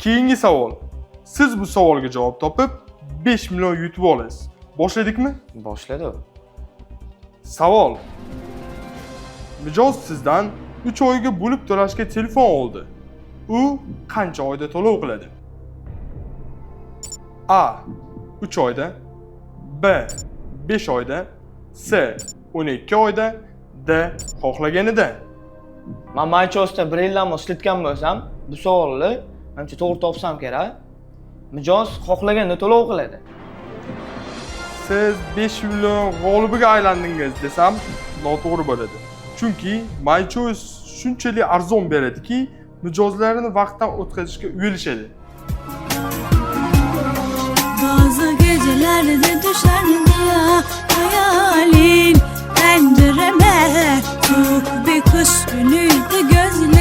Keyingi savol. Siz bu savolga javob topib 5 million yutib olasiz. Boshladikmi? Boshladi. Savol. Mijoz sizdan 3 oyga bo'lib to'lashga telefon oldi. U qancha oyda to'lov qiladi? A. 3 oyda, B. 5 oyda, C. 12 oyda, D. xohlaganida. Men Maychosda 1 yildan ishlatgan bo'lsam, bu savolni menimcha to'g'ri topsam kerak. Mijoz xohlaganda to'lov qiladi. Siz 5 million g'olibiga aylandingiz desam, noto'g'ri bo'ladi. Chunki Maychos shunchalik arzon beradiki, mijozlarini vaqtdan o'tkazishga uyalishadi. Bazı gecelerde düşer ya hayalin pencereme. Soğuk bir kış günüydü gözlerim.